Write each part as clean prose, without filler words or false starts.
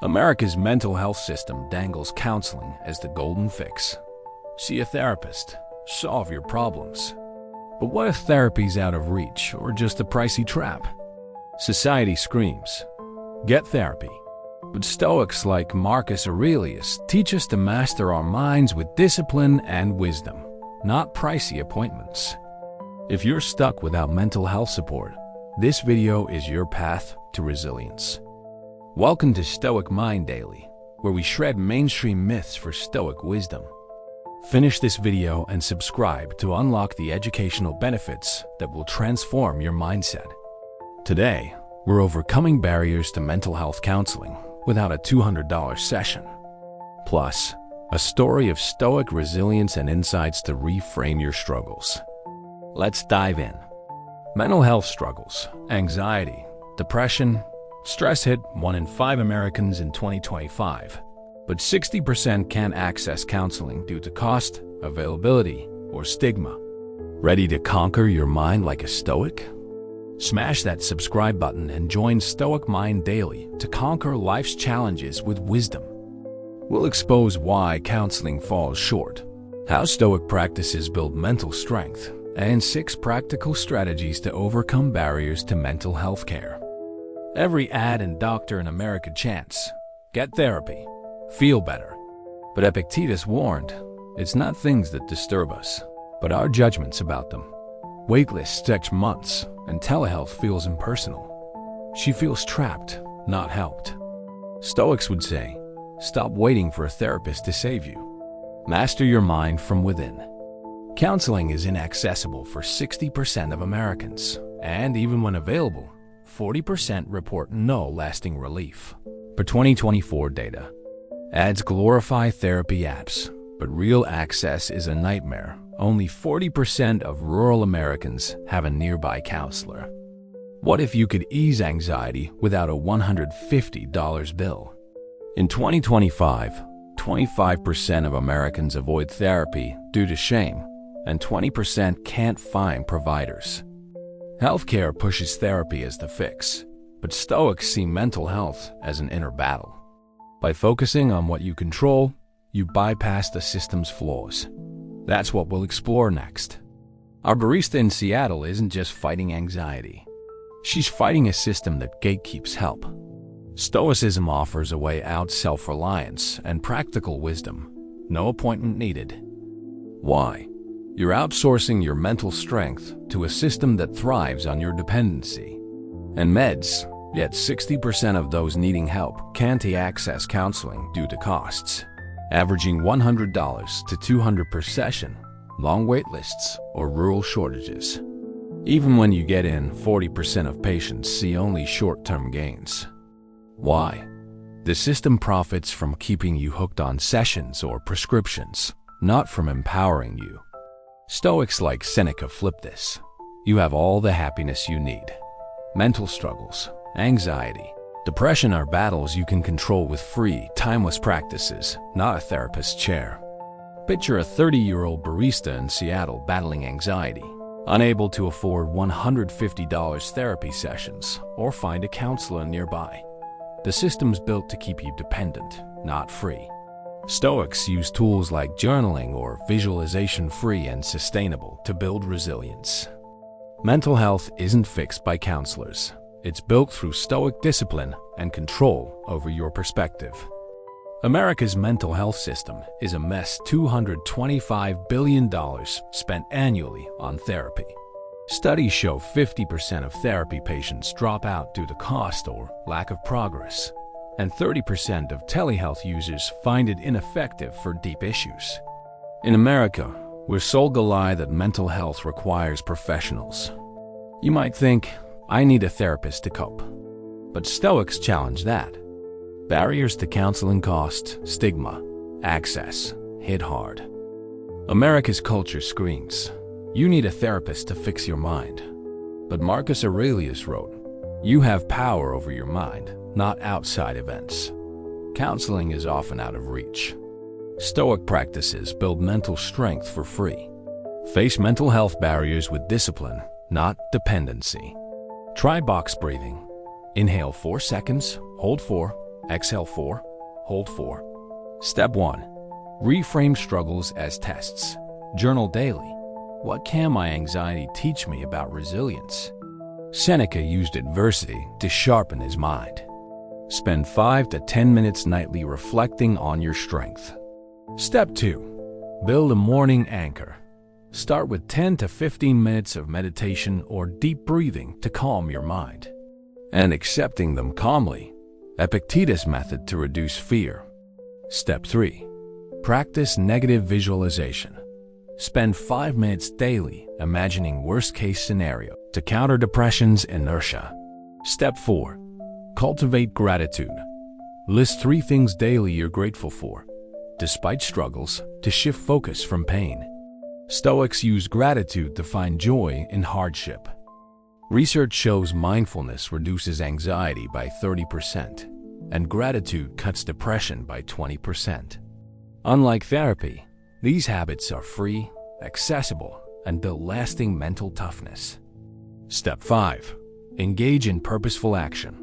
America's mental health system dangles counseling as the golden fix. See a therapist, solve your problems. But what if therapy's out of reach or just a pricey trap? Society screams, get therapy. But Stoics like Marcus Aurelius teach us to master our minds with discipline and wisdom, not pricey appointments. If you're stuck without mental health support, this video is your path to resilience. Welcome to Stoic Mind Daily, where we shred mainstream myths for Stoic wisdom. Finish this video and subscribe to unlock the educational benefits that will transform your mindset. Today, we're overcoming barriers to mental health counseling without a $200 session. Plus, a story of Stoic resilience and insights to reframe your struggles. Let's dive in. Mental health struggles, anxiety, depression, stress hit 1 in 5 Americans in 2025, but 60% can't access counseling due to cost, availability, or stigma. Ready to conquer your mind like a Stoic? Smash that subscribe button and join Stoic Mind Daily to conquer life's challenges with wisdom. We'll expose why counseling falls short, how Stoic practices build mental strength, and 6 practical strategies to overcome barriers to mental health care. Every ad and doctor in America chants, get therapy, feel better. But Epictetus warned, it's not things that disturb us, but our judgments about them. Waitlists stretch months, and telehealth feels impersonal. She feels trapped, not helped. Stoics would say, stop waiting for a therapist to save you. Master your mind from within. Counseling is inaccessible for 60% of Americans, and even when available, 40% report no lasting relief. For 2024 data, ads glorify therapy apps, but real access is a nightmare. Only 40% of rural Americans have a nearby counselor. What if you could ease anxiety without a $150 bill? In 2025, 25% of Americans avoid therapy due to shame, and 20% can't find providers. Healthcare pushes therapy as the fix, but Stoics see mental health as an inner battle. By focusing on what you control, you bypass the system's flaws. That's what we'll explore next. Our barista in Seattle isn't just fighting anxiety. She's fighting a system that gatekeeps help. Stoicism offers a way out: self-reliance and practical wisdom. No appointment needed. Why? You're outsourcing your mental strength to a system that thrives on your dependency. And meds, yet 60% of those needing help can't access counseling due to costs, averaging $100 to $200 per session, long wait lists, or rural shortages. Even when you get in, 40% of patients see only short-term gains. Why? The system profits from keeping you hooked on sessions or prescriptions, not from empowering you. Stoics like Seneca flip this. You have all the happiness you need. Mental struggles, anxiety, depression are battles you can control with free, timeless practices, not a therapist's chair. Picture a 30-year-old barista in Seattle battling anxiety, unable to afford $150 therapy sessions or find a counselor nearby. The system's built to keep you dependent, not free. Stoics use tools like journaling or visualization, free and sustainable, to build resilience. Mental health isn't fixed by counselors. It's built through Stoic discipline and control over your perspective. America's mental health system is a mess. $225 billion spent annually on therapy. Studies show 50% of therapy patients drop out due to cost or lack of progress, and 30% of telehealth users find it ineffective for deep issues. In America, we're sold the lie that mental health requires professionals. You might think, I need a therapist to cope. But Stoics challenge that. Barriers to counseling: cost, stigma, access, hit hard. America's culture screams, you need a therapist to fix your mind. But Marcus Aurelius wrote, you have power over your mind, not outside events. Counseling is often out of reach. Stoic practices build mental strength for free. Face mental health barriers with discipline, not dependency. Try box breathing. Inhale 4 seconds, hold 4, Exhale 4, hold 4. Step 1. Reframe struggles as tests. Journal daily. What can my anxiety teach me about resilience? Seneca used adversity to sharpen his mind. Spend 5 to 10 minutes nightly reflecting on your strength. Step 2. Build a morning anchor. Start with 10 to 15 minutes of meditation or deep breathing to calm your mind. And accepting them calmly. Epictetus method to reduce fear. Step 3. Practice negative visualization. Spend 5 minutes daily imagining worst-case scenario to counter depression's inertia. Step 4. Cultivate gratitude. List 3 things daily you're grateful for, despite struggles, to shift focus from pain. Stoics use gratitude to find joy in hardship. Research shows mindfulness reduces anxiety by 30%, and gratitude cuts depression by 20%. Unlike therapy, these habits are free, accessible, and build lasting mental toughness. Step 5. Engage in purposeful action.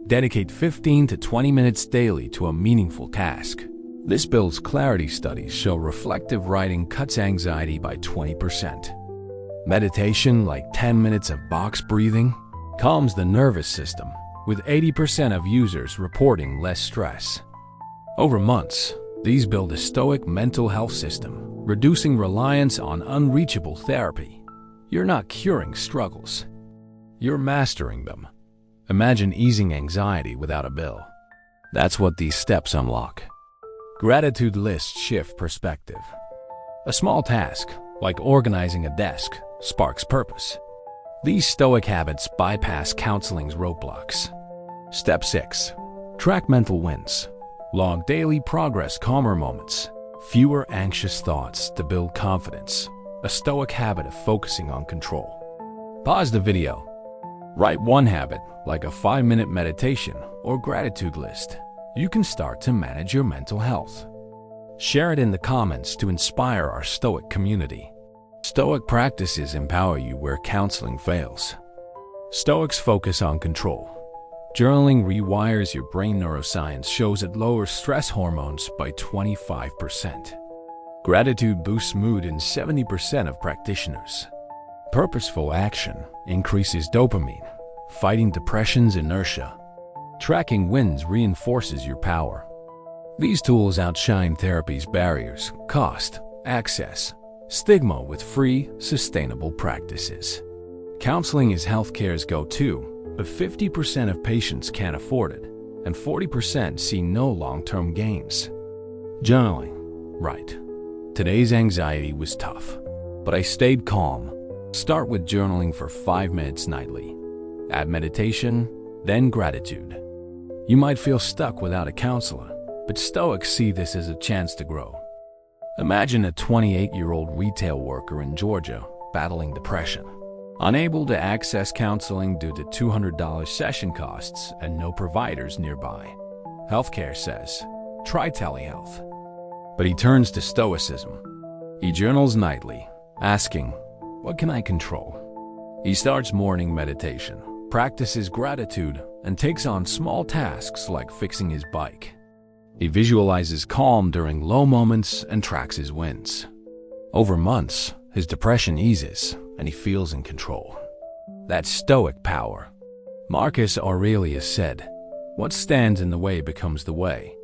Dedicate 15 to 20 minutes daily to a meaningful task. This builds clarity. Studies show reflective writing cuts anxiety by 20%. Meditation, like 10 minutes of box breathing, calms the nervous system, with 80% of users reporting less stress. Over months, these build a stoic mental health system, reducing reliance on unreachable therapy. You're not curing struggles. You're mastering them. Imagine easing anxiety without a bill. That's what these steps unlock. Gratitude lists shift perspective. A small task, like organizing a desk, sparks purpose. These stoic habits bypass counseling's roadblocks. Step 6. Track mental wins. Log daily progress. Calmer moments. Fewer anxious thoughts to build confidence. A stoic habit of focusing on control. Pause the video. Write one habit, like a 5-minute meditation or gratitude list. You can start to manage your mental health. Share it in the comments to inspire our Stoic community. Stoic practices empower you where counseling fails. Stoics focus on control. Journaling rewires your brain. Neuroscience shows it lowers stress hormones by 25%. Gratitude boosts mood in 70% of practitioners. Purposeful action increases dopamine, fighting depression's inertia. Tracking wins reinforces your power. These tools outshine therapy's barriers, cost, access, stigma with free, sustainable practices. Counseling is healthcare's go-to, but 50% of patients can't afford it, and 40% see no long-term gains. Journaling. Right. Today's anxiety was tough, but I stayed calm. Start with journaling for 5 minutes nightly. Add meditation, then gratitude. You might feel stuck without a counselor, but Stoics see this as a chance to grow. Imagine a 28-year-old retail worker in Georgia battling depression, unable to access counseling due to $200 session costs and no providers nearby. Healthcare says, try telehealth. But he turns to Stoicism. He journals nightly, asking, what can I control? He starts morning meditation, practices gratitude, and takes on small tasks like fixing his bike. He visualizes calm during low moments and tracks his wins. Over months, his depression eases and he feels in control. That's Stoic power. Marcus Aurelius said, what stands in the way becomes the way.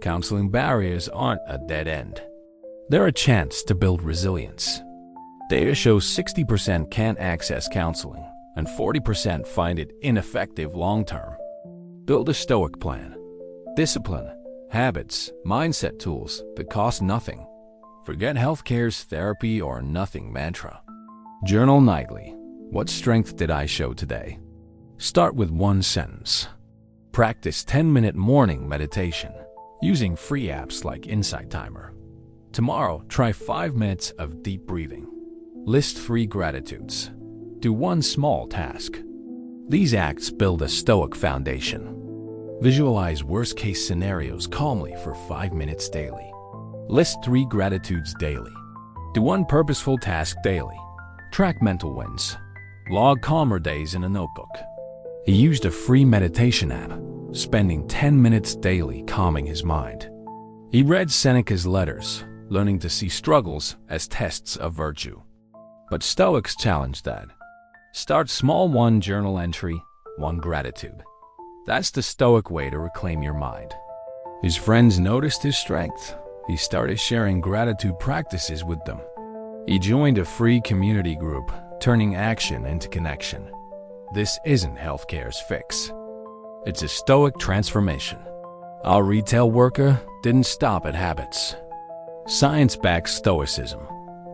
Counseling barriers aren't a dead end. They're a chance to build resilience. Data shows 60% can't access counseling, and 40% find it ineffective long-term. Build a Stoic plan. Discipline, habits, mindset tools that cost nothing. Forget healthcare's therapy or nothing mantra. Journal nightly. What strength did I show today? Start with one sentence. Practice 10-minute morning meditation using free apps like Insight Timer. Tomorrow, try 5 minutes of deep breathing. List 3 gratitudes. Do one small task. These acts build a Stoic foundation. Visualize worst-case scenarios calmly for 5 minutes daily. List 3 gratitudes daily. Do one purposeful task daily. Track mental wins. Log calmer days in a notebook. He used a free meditation app, spending 10 minutes daily calming his mind. He read Seneca's letters, learning to see struggles as tests of virtue. But Stoics challenge that. Start small, one journal entry, one gratitude. That's the Stoic way to reclaim your mind. His friends noticed his strength. He started sharing gratitude practices with them. He joined a free community group, turning action into connection. This isn't healthcare's fix. It's a Stoic transformation. Our retail worker didn't stop at habits. Science backs Stoicism.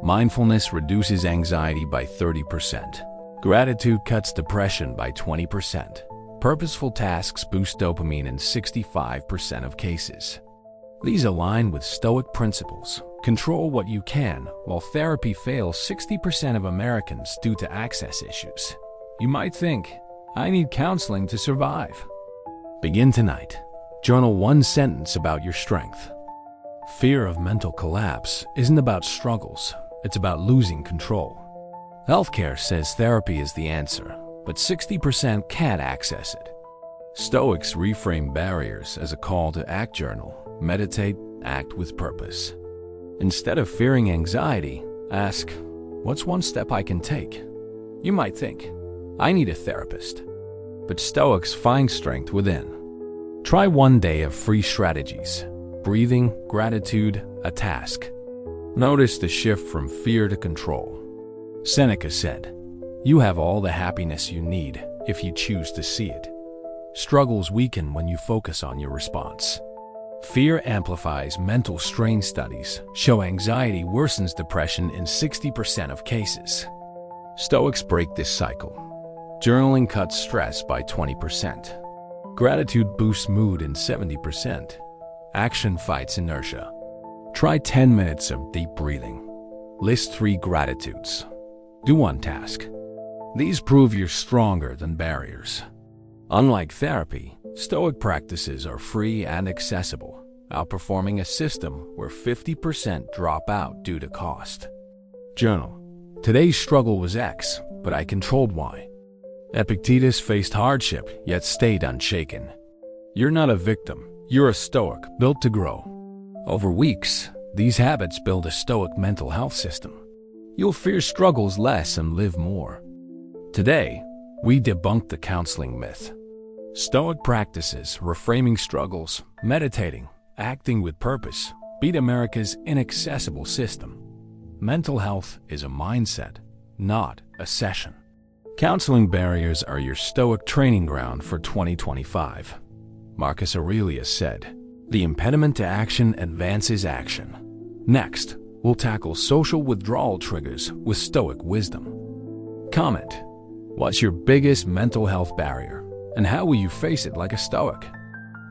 Mindfulness reduces anxiety by 30%. Gratitude cuts depression by 20%. Purposeful tasks boost dopamine in 65% of cases. These align with Stoic principles. Control what you can, while therapy fails 60% of Americans due to access issues. You might think, I need counseling to survive. Begin tonight. Journal one sentence about your strength. Fear of mental collapse isn't about struggles, it's about losing control. Healthcare says therapy is the answer, but 60% can't access it. Stoics reframe barriers as a call to act. Journal, meditate, act with purpose. Instead of fearing anxiety, ask, what's one step I can take? You might think, I need a therapist. But Stoics find strength within. Try one day of free strategies. Breathing, gratitude, a task. Notice the shift from fear to control. Seneca said, you have all the happiness you need if you choose to see it. Struggles weaken when you focus on your response. Fear amplifies mental strain. Studies show anxiety worsens depression in 60% of cases. Stoics break this cycle. Journaling cuts stress by 20%. Gratitude boosts mood in 70%. Action fights inertia. Try 10 minutes of deep breathing. List 3 gratitudes. Do one task. These prove you're stronger than barriers. Unlike therapy, Stoic practices are free and accessible, outperforming a system where 50% drop out due to cost. Journal. Today's struggle was X, but I controlled Y. Epictetus faced hardship, yet stayed unshaken. You're not a victim. You're a Stoic, built to grow. Over weeks, these habits build a Stoic mental health system. You'll fear struggles less and live more. Today, we debunk the counseling myth. Stoic practices, reframing struggles, meditating, acting with purpose, beat America's inaccessible system. Mental health is a mindset, not a session. Counseling barriers are your Stoic training ground for 2025. Marcus Aurelius said, the impediment to action advances action. Next, we'll tackle social withdrawal triggers with Stoic wisdom. Comment, what's your biggest mental health barrier, and how will you face it like a Stoic?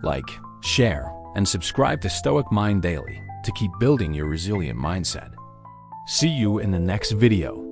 Like, share, and subscribe to Stoic Mind Daily to keep building your resilient mindset. See you in the next video.